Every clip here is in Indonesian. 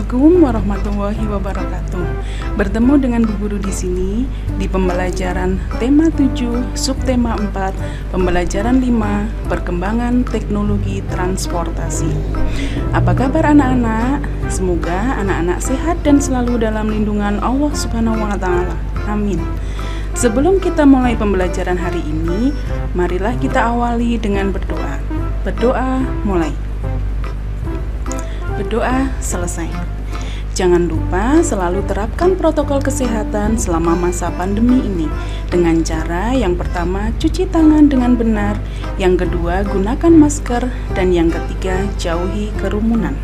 Assalamualaikum warahmatullahi wabarakatuh. Bertemu dengan Bu Guru di sini di pembelajaran tema 7, subtema 4, pembelajaran 5, perkembangan teknologi transportasi. Apa kabar anak-anak? Semoga anak-anak sehat dan selalu dalam lindungan Allah Subhanahu wa taala. Amin. Sebelum kita mulai pembelajaran hari ini, marilah kita awali dengan berdoa. Berdoa mulai. Berdoa selesai. Jangan lupa selalu terapkan protokol kesehatan selama masa pandemi ini. Dengan cara yang pertama, cuci tangan dengan benar. Yang kedua, gunakan masker. Dan yang ketiga, jauhi kerumunan.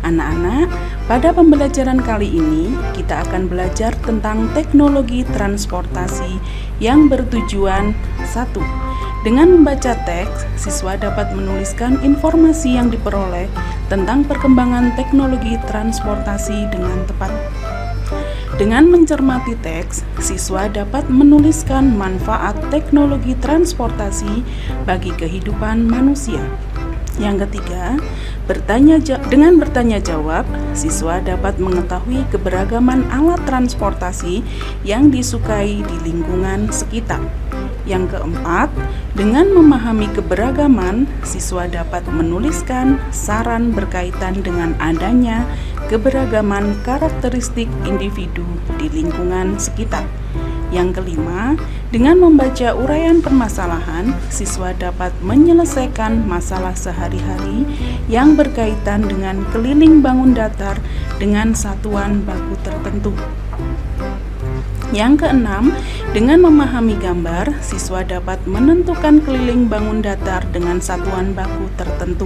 Anak-anak, pada pembelajaran kali ini kita akan belajar tentang teknologi transportasi yang bertujuan 1. Dengan membaca teks, siswa dapat menuliskan informasi yang diperoleh tentang perkembangan teknologi transportasi dengan tepat. Dengan mencermati teks, siswa dapat menuliskan manfaat teknologi transportasi bagi kehidupan manusia. Yang ketiga, dengan bertanya jawab, siswa dapat mengetahui keberagaman alat transportasi yang disukai di lingkungan sekitar. Yang keempat, dengan memahami keberagaman, siswa dapat menuliskan saran berkaitan dengan adanya keberagaman karakteristik individu di lingkungan sekitar. Yang kelima, dengan membaca uraian permasalahan, siswa dapat menyelesaikan masalah sehari-hari yang berkaitan dengan keliling bangun datar dengan satuan baku tertentu. Yang keenam, dengan memahami gambar, siswa dapat menentukan keliling bangun datar dengan satuan baku tertentu.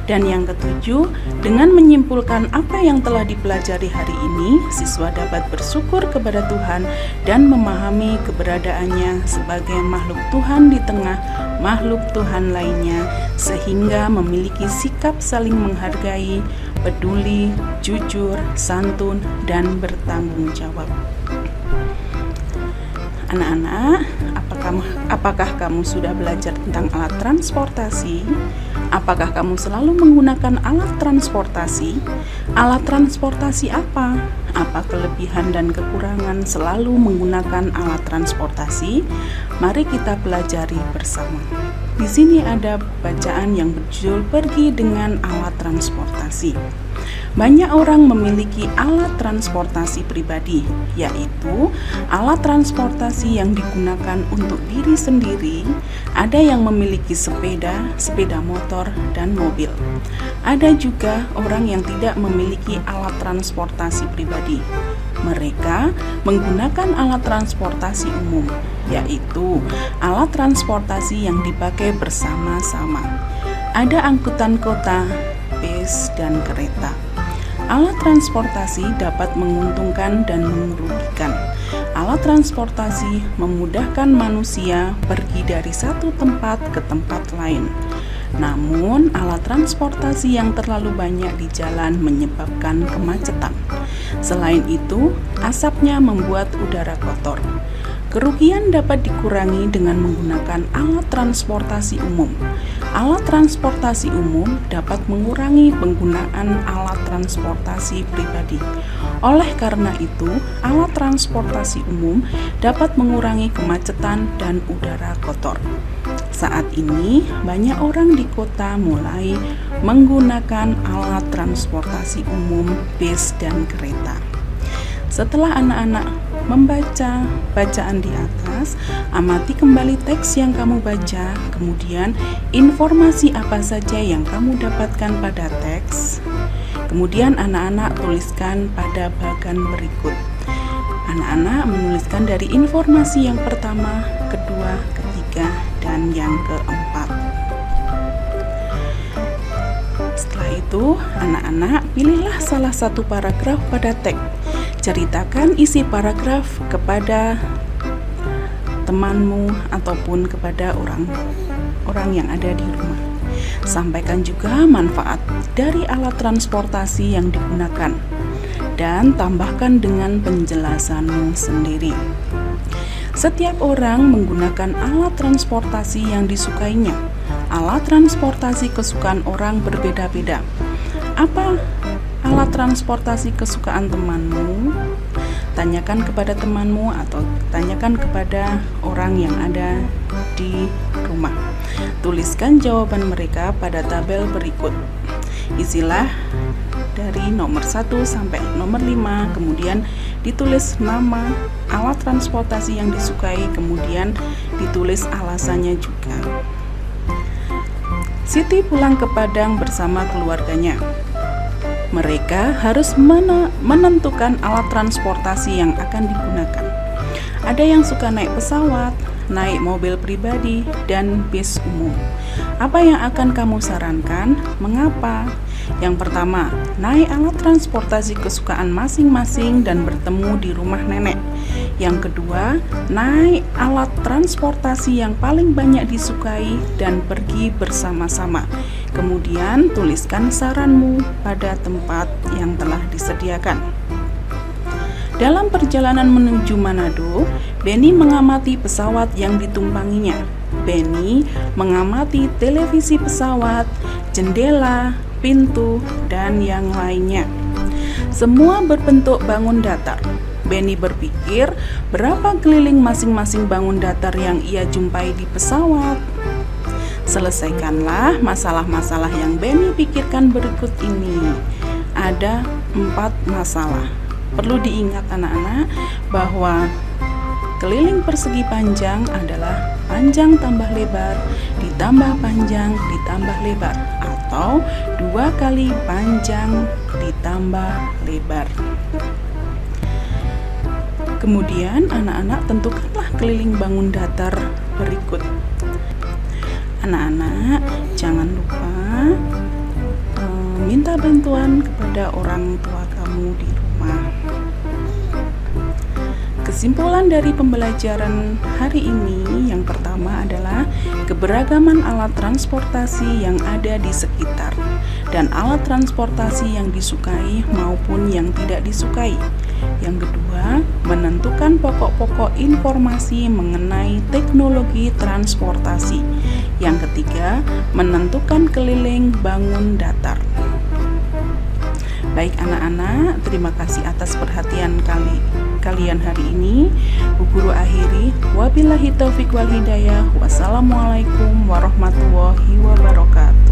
Dan yang ketujuh, dengan menyimpulkan apa yang telah dipelajari hari ini, siswa dapat bersyukur kepada Tuhan dan memahami keberadaannya sebagai makhluk Tuhan di tengah makhluk Tuhan lainnya, sehingga memiliki sikap saling menghargai, peduli, jujur, santun, dan bertanggung jawab. Anak-anak, apakah kamu sudah belajar tentang alat transportasi? Apakah kamu selalu menggunakan alat transportasi? Alat transportasi apa? Apa kelebihan dan kekurangan selalu menggunakan alat transportasi? Mari kita pelajari bersama. Di sini ada bacaan yang berjudul Pergi dengan Alat Transportasi. Banyak orang memiliki alat transportasi pribadi, yaitu alat transportasi yang digunakan untuk diri sendiri. Ada yang memiliki sepeda, sepeda motor, dan mobil. Ada juga orang yang tidak memiliki alat transportasi pribadi. Mereka menggunakan alat transportasi umum, yaitu alat transportasi yang dipakai bersama-sama. Ada angkutan kota, bis, dan kereta. Alat transportasi dapat menguntungkan dan merugikan. Alat transportasi memudahkan manusia pergi dari satu tempat ke tempat lain. Namun, alat transportasi yang terlalu banyak di jalan menyebabkan kemacetan. Selain itu, asapnya membuat udara kotor. Kerugian dapat dikurangi dengan menggunakan alat transportasi umum. Alat transportasi umum dapat mengurangi penggunaan alat transportasi pribadi. Oleh karena itu, alat transportasi umum dapat mengurangi kemacetan dan udara kotor. Saat ini, banyak orang di kota mulai menggunakan alat transportasi umum, bis, dan kereta. Setelah anak-anak membaca bacaan di atas, amati kembali teks yang kamu baca, kemudian informasi apa saja yang kamu dapatkan pada teks. Kemudian anak-anak tuliskan pada bagan berikut. Anak-anak menuliskan dari informasi yang pertama, kedua, ketiga, dan yang keempat. Setelah itu, anak-anak pilihlah salah satu paragraf pada teks. Ceritakan isi paragraf kepada temanmu ataupun kepada orang yang ada di rumah. Sampaikan juga manfaat dari alat transportasi yang digunakan dan tambahkan dengan penjelasanmu sendiri. Setiap orang menggunakan alat transportasi yang disukainya. Alat transportasi kesukaan orang berbeda-beda. Apa alat alat transportasi kesukaan temanmu? Tanyakan kepada temanmu atau tanyakan kepada orang yang ada di rumah. Tuliskan jawaban mereka pada tabel berikut. Isilah dari nomor 1 sampai nomor 5, kemudian ditulis nama alat transportasi yang disukai, kemudian ditulis alasannya juga. Siti pulang ke Padang bersama keluarganya. Mereka harus menentukan alat transportasi yang akan digunakan. Ada yang suka naik pesawat, naik mobil pribadi, dan bis umum. Apa yang akan kamu sarankan? Mengapa? Yang pertama, naik alat transportasi kesukaan masing-masing dan bertemu di rumah nenek. Yang kedua, naik alat transportasi yang paling banyak disukai dan pergi bersama-sama. Kemudian, tuliskan saranmu pada tempat yang telah disediakan. Dalam perjalanan menuju Manado, Benny mengamati pesawat yang ditumpanginya. Benny mengamati televisi pesawat, jendela, pintu, dan yang lainnya. Semua berbentuk bangun datar. Benny berpikir berapa keliling masing-masing bangun datar yang ia jumpai di pesawat. Selesaikanlah masalah-masalah yang Benny pikirkan berikut ini. Ada 4 masalah. Perlu diingat anak-anak bahwa keliling persegi panjang adalah panjang tambah lebar ditambah panjang ditambah lebar, atau 2 kali panjang ditambah lebar. Kemudian anak-anak tentukanlah keliling bangun datar berikut. Anak-anak jangan lupa minta bantuan kepada orang tua kamu di rumah. Kesimpulan dari pembelajaran hari ini yang pertama adalah keberagaman alat transportasi yang ada di sekitar dan alat transportasi yang disukai maupun yang tidak disukai. Yang kedua, menentukan pokok-pokok informasi mengenai teknologi transportasi. Yang ketiga, menentukan keliling bangun datar. Baik anak-anak, terima kasih atas perhatian kalian hari ini. Bu Guru akhiri, wabillahi taufik wal hidayah. Wassalamualaikum warahmatullahi wabarakatuh.